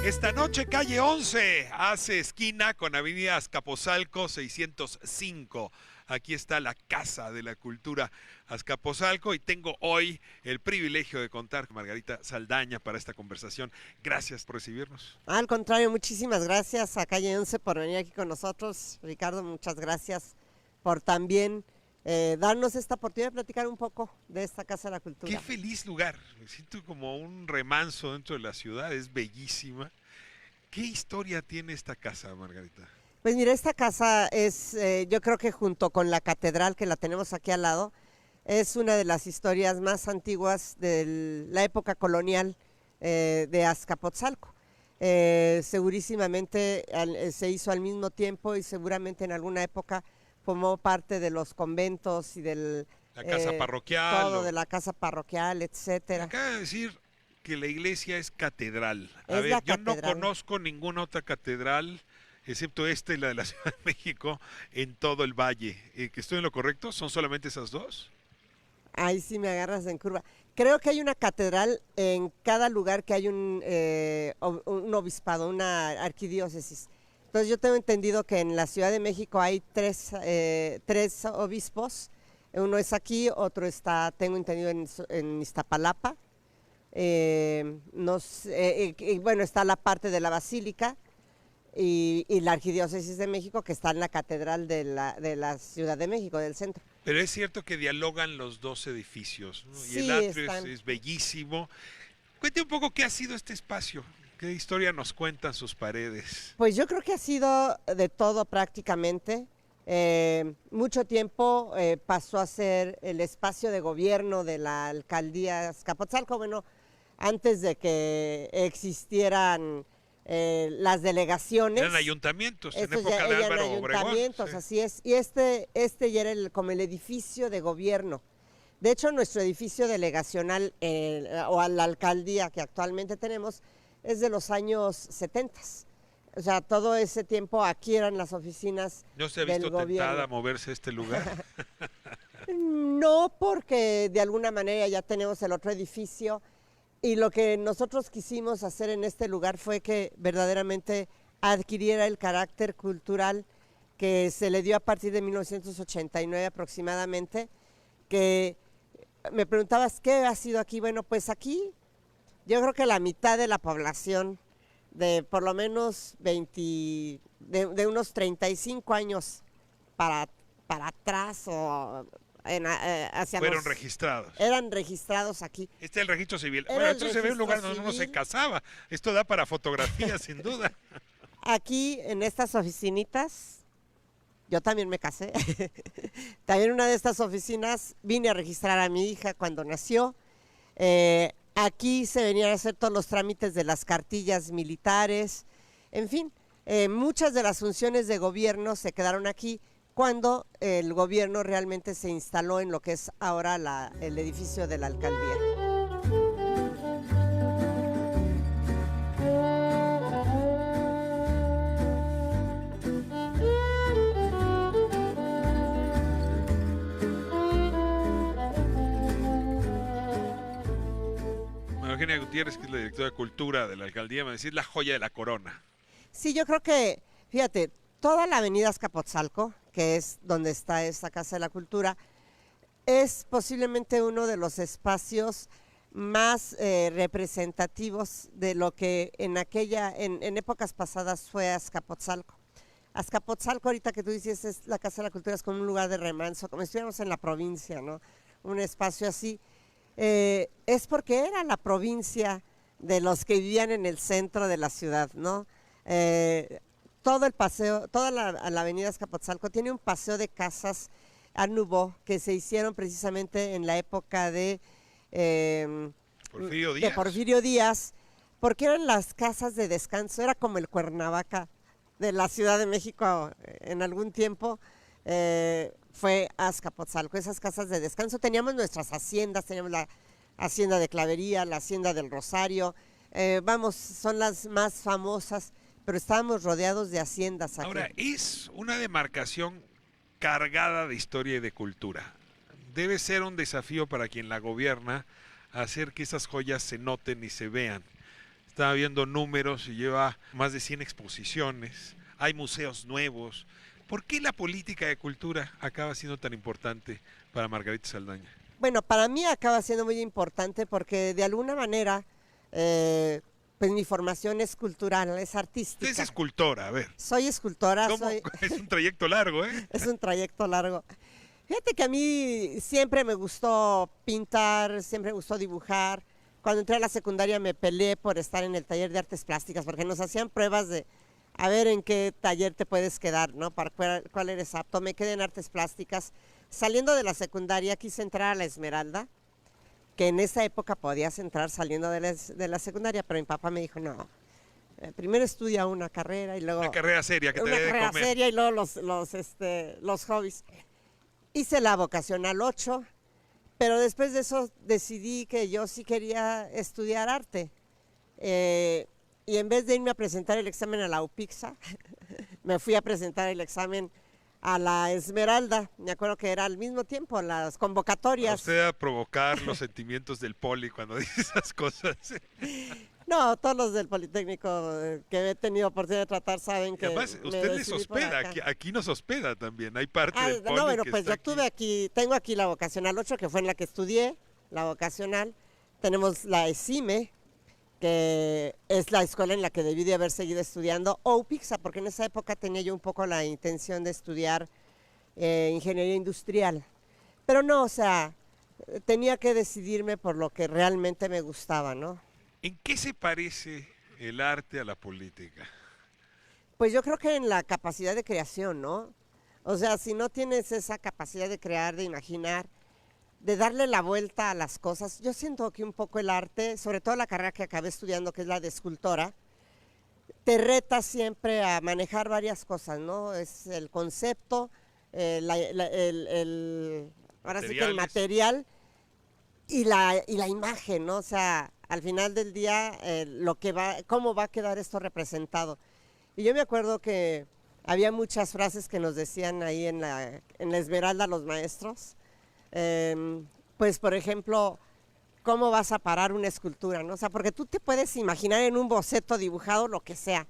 Esta noche calle 11 hace esquina con avenida Azcapotzalco 605. Aquí está la Casa de la Cultura Azcapotzalco y tengo hoy el privilegio de contar con Margarita Saldaña para esta conversación. Gracias por recibirnos. Al contrario, muchísimas gracias a Calle 11 por venir aquí con nosotros. Ricardo, muchas gracias por también darnos esta oportunidad de platicar un poco de esta Casa de la Cultura. Qué feliz lugar. Me siento como un remanso dentro de la ciudad. Es bellísima. ¿Qué historia tiene esta casa, Margarita? Pues mira, esta casa es, yo creo que junto con la catedral que la tenemos aquí al lado, es una de las historias más antiguas de la época colonial de Azcapotzalco. Segurísimamente se hizo al mismo tiempo y seguramente en alguna época formó parte de los conventos y del La casa parroquial. todo de la casa parroquial, etcétera. Acaba de decir que la iglesia es catedral. A Es ver, la yo no catedral. conozco ninguna otra catedral, excepto esta y la de la Ciudad de México, en todo el valle. ¿Que estoy en lo correcto? ¿Son solamente esas dos? Ahí sí me agarras en curva. Creo que hay una catedral en cada lugar que hay un obispado, una arquidiócesis. Entonces yo tengo entendido que en la Ciudad de México hay tres obispos. Uno es aquí, otro está, tengo entendido, en Iztapalapa. Bueno, está la parte de la Basílica y la Arquidiócesis de México, que está en la Catedral de la Ciudad de México, del centro. Pero es cierto que dialogan los dos edificios, ¿no? Y Sí, el atrio están. es bellísimo. Cuente un poco qué ha sido este espacio. ¿Qué historia nos cuentan sus paredes? Pues yo creo que ha sido de todo prácticamente. Mucho tiempo pasó a ser el espacio de gobierno de la alcaldía Azcapotzalco, bueno, antes de que existieran las delegaciones. Eran ayuntamientos en Estos época ya de eran Álvaro Obregón. ayuntamientos, Sí. así es. Y este ya era como el edificio de gobierno. De hecho, nuestro edificio delegacional o a la alcaldía que actualmente tenemos es de los años 70. O sea, todo ese tiempo aquí eran las oficinas ¿No se ha del visto gobierno. tentada a moverse a este lugar? No, porque de alguna manera ya tenemos el otro edificio y lo que nosotros quisimos hacer en este lugar fue que verdaderamente adquiriera el carácter cultural que se le dio a partir de 1989 aproximadamente, que me preguntabas qué ha sido aquí. Bueno, pues aquí yo creo que la mitad de la población de por lo menos de unos 35 años para atrás o hacia Fueron registrados. eran registrados aquí. Este es el registro civil. Era Bueno, el esto se ve un lugar registro donde uno se civil. casaba. Esto da para fotografía, sin duda. Aquí en estas oficinitas, yo también me casé. También en una de estas oficinas vine a registrar a mi hija cuando nació. Aquí se venían a hacer todos los trámites de las cartillas militares. En fin, muchas de las funciones de gobierno se quedaron aquí cuando el gobierno realmente se instaló en lo que es ahora el edificio de la alcaldía. María Eugenia Gutiérrez, que es la directora de Cultura de la alcaldía, me decía, es la joya de la corona. Sí, yo creo que, fíjate, toda la avenida Azcapotzalco, que es donde está esta Casa de la Cultura, es posiblemente uno de los espacios más representativos de lo que en épocas pasadas fue Azcapotzalco. Azcapotzalco, ahorita que tú dices, es la Casa de la Cultura, es como un lugar de remanso, como si estuviéramos en la provincia, ¿no? Un espacio así. Es porque era la provincia de los que vivían en el centro de la ciudad, ¿no? Todo el paseo, toda la avenida Azcapotzalco tiene un paseo de casas a Nouveau que se hicieron precisamente en la época Porfirio de Díaz. Porfirio Díaz, porque eran las casas de descanso, era como el Cuernavaca de la Ciudad de México en algún tiempo. Fue Azcapotzalco, esas casas de descanso. Teníamos nuestras haciendas, teníamos la hacienda de Clavería, la hacienda del Rosario, son las más famosas, pero estábamos rodeados de haciendas aquí. Ahora, es una demarcación cargada de historia y de cultura. Debe ser un desafío para quien la gobierna hacer que esas joyas se noten y se vean. Estaba viendo números y lleva más de 100 exposiciones. Hay museos nuevos. ¿Por qué la política de cultura acaba siendo tan importante para Margarita Saldaña? Bueno, para mí acaba siendo muy importante porque de alguna manera, pues mi formación es cultural, es Usted artística. es escultora, a ver. Soy escultora, ¿Cómo? Es un trayecto largo, ¿eh? es un trayecto largo. Fíjate que a mí siempre me gustó pintar, siempre me gustó dibujar. Cuando entré a la secundaria me peleé por estar en el taller de artes plásticas porque nos hacían pruebas de a ver en qué taller te puedes quedar, ¿no? Para cuál eres apto. Me quedé en artes plásticas. Saliendo de la secundaria quise entrar a la Esmeralda, que en esa época podías entrar saliendo de la secundaria, pero mi papá me dijo, no, primero estudia una carrera y luego... Una carrera seria que te una debe de carrera comer. seria y luego los hobbies. Hice la vocacional 8, pero después de eso decidí que yo sí quería estudiar arte. Y en vez de irme a presentar el examen a la UPIXA, me fui a presentar el examen a la Esmeralda. Me acuerdo que era al mismo tiempo, las A convocatorias. usted a provocar los sentimientos del poli cuando dice esas cosas. No, todos los del Politécnico que he tenido oportunidad de tratar saben Y que además, me usted les decidí por hospeda, acá. aquí nos hospeda también. Hay parte del poli No, bueno, que pues está yo tuve tengo aquí la vocacional 8, que fue en la que estudié, la vocacional. Tenemos la ESIME, que es la escuela en la que debí de haber seguido estudiando, o UPIXA, porque en esa época tenía yo un poco la intención de estudiar ingeniería industrial. Pero no, o sea, tenía que decidirme por lo que realmente me gustaba, ¿no? ¿En qué se parece el arte a la política? Pues yo creo que en la capacidad de creación, ¿no? O sea, si no tienes esa capacidad de crear, de imaginar, de darle la vuelta a las cosas, yo siento que un poco el arte, sobre todo la carrera que acabé estudiando, que es la de escultora, te reta siempre a manejar varias cosas, ¿no? Es el concepto, ahora sí que el Materiales. material y la imagen, ¿no? O sea, al final del día, cómo va a quedar esto representado. Y yo me acuerdo que había muchas frases que nos decían ahí en la Esmeralda los maestros. Pues, por ejemplo, ¿cómo vas a parar una escultura, no? O sea, porque tú te puedes imaginar en un boceto dibujado lo que sea.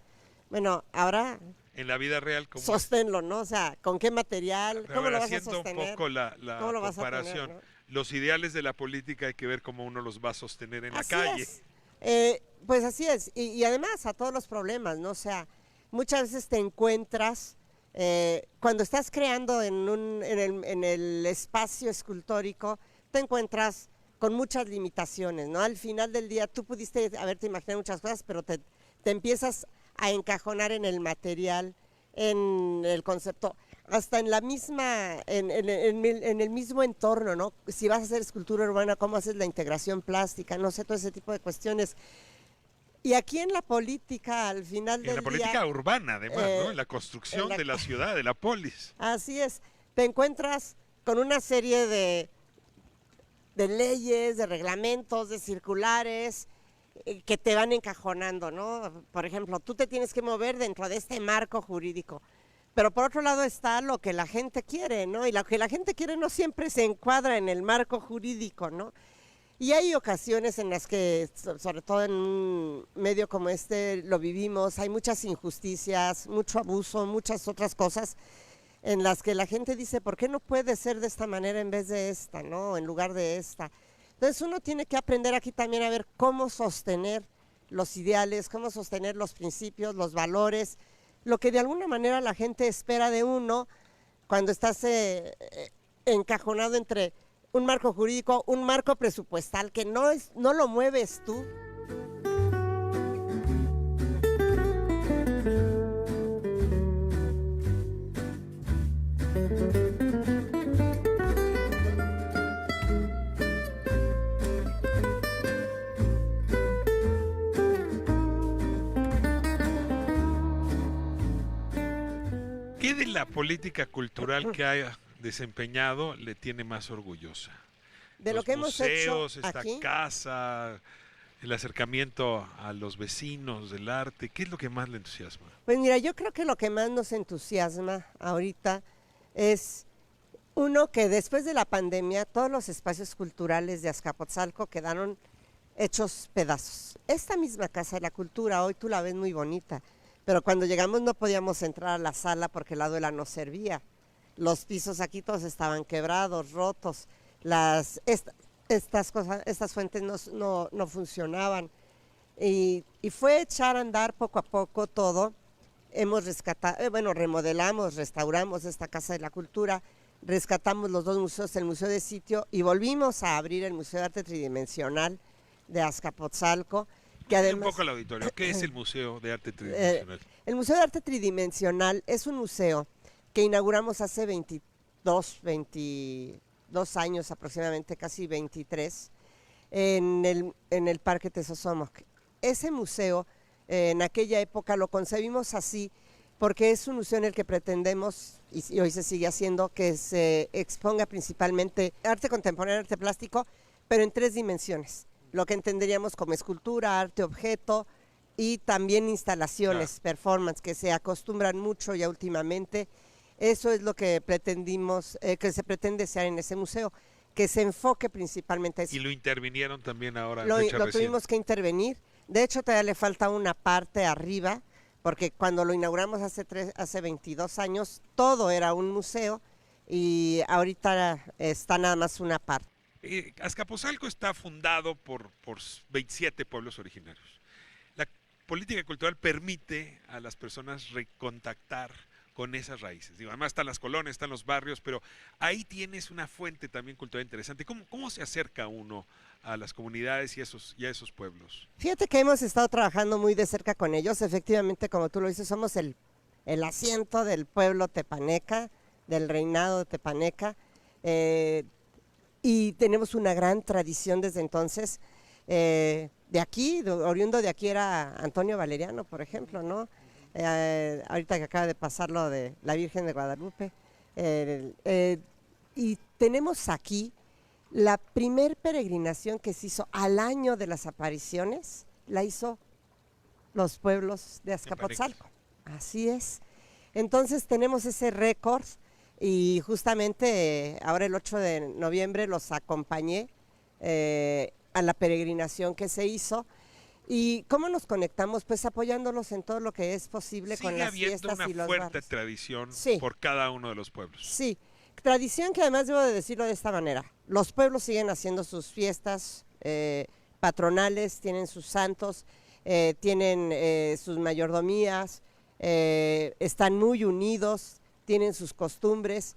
Bueno, ahora En la vida real, como sosténlo, ¿no? O sea, ¿con qué material? a ¿Cómo ver, lo vas a haciendo un sostener? poco la ¿Cómo lo vas a comparación. tener, no? Los ideales de la política hay que ver cómo uno los va a sostener en la Así calle. es. Pues así es. Y además a todos los problemas, ¿no? O sea, muchas veces te encuentras, cuando estás creando en el espacio escultórico, te encuentras con muchas limitaciones, ¿no? Al final del día tú pudiste haberte imaginado muchas cosas, pero te empiezas a encajonar en el material, en el concepto, hasta en la misma, en el mismo entorno, ¿no? Si vas a hacer escultura urbana, ¿cómo haces la integración plástica? No sé, todo ese tipo de cuestiones. Y aquí en la política, al final En del la día, política urbana, además, ¿no? En la construcción en la- de la ciudad, de la polis. así es, te encuentras con una serie de leyes, de reglamentos, de circulares que te van encajonando, ¿no? Por ejemplo, tú te tienes que mover dentro de este marco jurídico. Pero por otro lado está lo que la gente quiere, ¿no? Y lo que la gente quiere no siempre se encuadra en el marco jurídico, ¿no? Y hay ocasiones en las que, sobre todo en un medio como este, lo vivimos, hay muchas injusticias, mucho abuso, muchas otras cosas en las que la gente dice, ¿por qué no puede ser de esta manera en vez de esta, ¿no? En lugar de esta. Entonces uno tiene que aprender aquí también a ver cómo sostener los ideales, cómo sostener los principios, los valores, lo que de alguna manera la gente espera de uno cuando estás encajonado entre un marco jurídico, un marco presupuestal que no lo mueves tú. ¿Qué de la política cultural que haya desempeñado le tiene más orgullosa? De lo Los que hemos hecho museos, esta aquí, casa, el acercamiento a los vecinos del arte, ¿qué es lo que más le entusiasma? pues mira, yo creo que lo que más nos entusiasma ahorita es uno que después de la pandemia todos los espacios culturales de Azcapotzalco quedaron hechos pedazos. Esta misma Casa de la Cultura, hoy tú la ves muy bonita, pero cuando llegamos no podíamos entrar a la sala porque la duela no servía. Los pisos aquí todos estaban quebrados, rotos, estas fuentes no funcionaban. Y fue echar a andar poco a poco todo. Hemos rescatado, remodelamos, restauramos esta Casa de la Cultura, rescatamos los dos museos, el Museo de Sitio, y volvimos a abrir el Museo de Arte Tridimensional de Azcapotzalco, que además... Un poco al auditorio, ¿qué es el Museo de Arte Tridimensional? El Museo de Arte Tridimensional es un museo que inauguramos hace 22 años aproximadamente, casi 23, en el Parque Tezosomoc. Ese museo, en aquella época lo concebimos así, porque es un museo en el que pretendemos, y hoy se sigue haciendo, que se exponga principalmente arte contemporáneo, arte plástico, pero en 3 dimensiones. Lo que entenderíamos como escultura, arte objeto y también instalaciones, performance, que se acostumbran mucho ya últimamente. Eso es lo que pretendimos, que se pretende ser en ese museo, que se enfoque principalmente a eso. Y lo intervinieron también ahora. Lo tuvimos que intervenir. De hecho, todavía le falta una parte arriba, porque cuando lo inauguramos hace 22 años, todo era un museo y ahorita está nada más una parte. Azcapotzalco está fundado por 27 pueblos originarios. La política cultural permite a las personas recontactar con esas raíces. Digo, además están las colonias, están los barrios, pero ahí tienes una fuente también cultural interesante. ¿Cómo se acerca uno a las comunidades y a esos pueblos? Fíjate que hemos estado trabajando muy de cerca con ellos. Efectivamente, como tú lo dices, somos el asiento del pueblo tepaneca, del reinado de Tepaneca, y tenemos una gran tradición desde entonces. De aquí, oriundo de aquí era Antonio Valeriano, por ejemplo, ¿no? Ahorita que acaba de pasar lo de la Virgen de Guadalupe. Y tenemos aquí la primer peregrinación que se hizo al año de las apariciones, la hizo los pueblos de Azcapotzalco. Así es. Entonces tenemos ese récord y justamente ahora el 8 de noviembre los acompañé a la peregrinación que se hizo. ¿Y cómo nos conectamos? Pues apoyándolos en todo lo que es posible con las fiestas y los barrios. Sigue habiendo una fuerte tradición por cada uno de los pueblos. Sí, tradición que además debo de decirlo de esta manera. Los pueblos siguen haciendo sus fiestas patronales, tienen sus santos, tienen sus mayordomías, están muy unidos, tienen sus costumbres,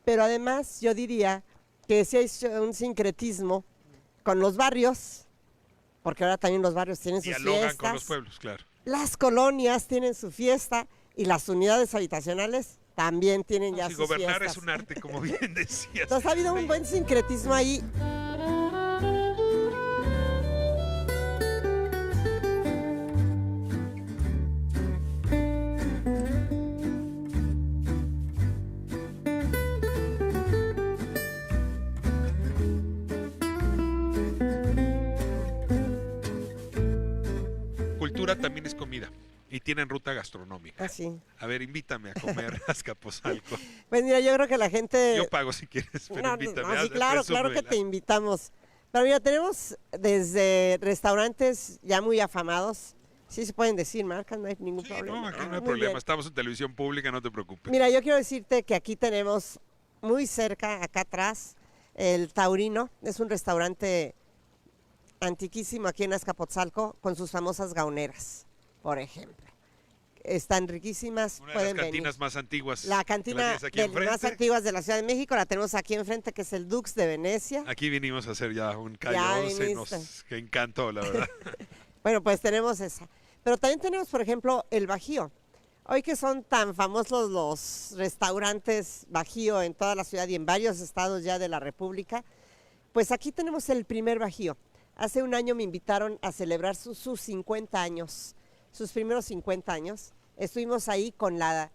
pero además yo diría que sí hay un sincretismo con los barrios, porque ahora también los barrios tienen sus fiestas. Dialogan con los pueblos, claro. Las colonias tienen su fiesta y las unidades habitacionales también tienen ya sus fiestas. Gobernar es un arte, como bien decías. Entonces ha habido un buen sincretismo ahí. También es comida y tienen ruta gastronómica. Ah, sí. A ver, invítame a comer Azcapotzalco. Pues mira, yo creo que la gente... Yo pago si quieres, pero invítame. Sí, claro que te invitamos. Pero mira, tenemos desde restaurantes ya muy afamados. Sí se pueden decir marcas, no hay ningún problema. No, aquí no hay problema. Bien. Estamos en televisión pública, no te preocupes. Mira, yo quiero decirte que aquí tenemos muy cerca, acá atrás, el Taurino. Es un restaurante antiquísimo aquí en Azcapotzalco, con sus famosas gauneras, por ejemplo. Están riquísimas, una de las cantinas más antiguas. La cantina más antiguas de la Ciudad de México, la tenemos aquí enfrente, que es el Dux de Venecia. Aquí vinimos a hacer ya un callo, nos encantó, la verdad. Bueno, pues tenemos esa. Pero también tenemos, por ejemplo, el Bajío. Hoy que son tan famosos los restaurantes Bajío en toda la ciudad y en varios estados ya de la República, pues aquí tenemos el primer Bajío. Hace un año me invitaron a celebrar sus 50 años, sus primeros 50 años. Estuvimos ahí con la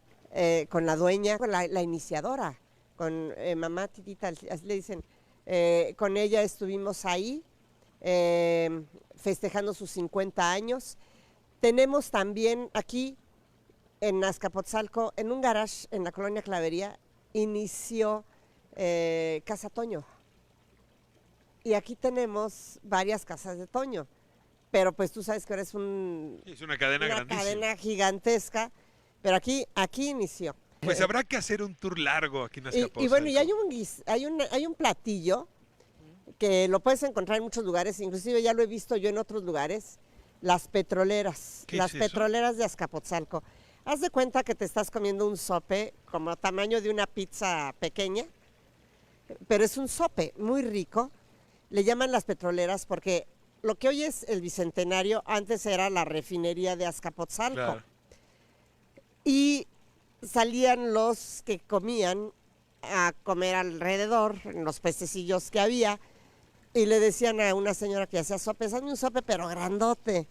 dueña, con la iniciadora, con mamá Titita, así le dicen. Con ella estuvimos ahí festejando sus 50 años. Tenemos también aquí en Azcapotzalco, en un garage en la colonia Clavería, inició Casa Toño. y aquí tenemos varias casas de Toño. Pero pues tú sabes que ahora es Es una cadena una grandísima. cadena gigantesca, pero aquí inició. Pues habrá que hacer un tour largo aquí en Azcapotzalco. Y bueno, y hay un platillo que lo puedes encontrar en muchos lugares, inclusive ya lo he visto yo en otros lugares, las petroleras, ¿Qué las es eso? petroleras de Azcapotzalco. Haz de cuenta que te estás comiendo un sope como tamaño de una pizza pequeña, pero es un sope muy rico. Le llaman las petroleras porque lo que hoy es el Bicentenario, antes era la refinería de Azcapotzalco. Claro. Y salían los que comían a comer alrededor, en los pececillos que había, y le decían a una señora que hacía sopes, hazme un sope pero grandote.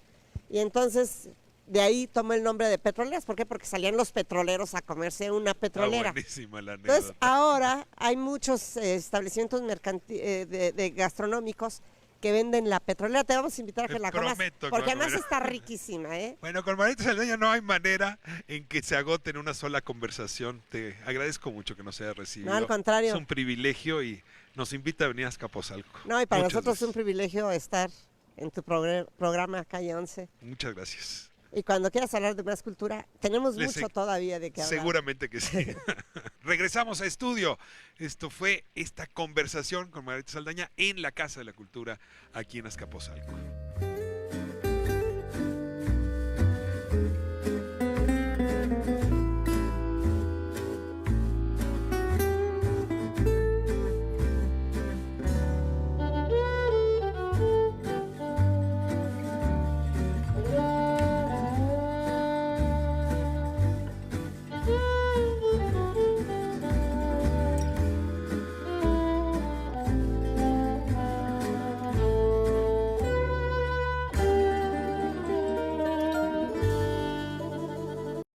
Y entonces de ahí tomó el nombre de petroleras. ¿Por qué? Porque salían los petroleros a comerse una petrolera. Buenísima la Entonces anécdota. ahora hay muchos establecimientos de gastronómicos que venden la petrolera. Te vamos a invitar a Te que la comas, prometo que porque voy a además comer. está riquísima, ¿eh? Bueno, con Margarita Saldaña no hay manera en que se agote en una sola conversación. Te agradezco mucho que nos hayas recibido. No, al contrario. Es un privilegio y nos invita a venir a Azcapotzalco. No, y para Muchas nosotros es un gracias. privilegio estar en tu programa Calle 11. Muchas gracias. Y cuando quieras hablar de más cultura, tenemos Les mucho todavía de qué hablar. Seguramente que sí. Regresamos a estudio. Esto fue esta conversación con Margarita Saldaña en la Casa de la Cultura aquí en Azcapotzalco.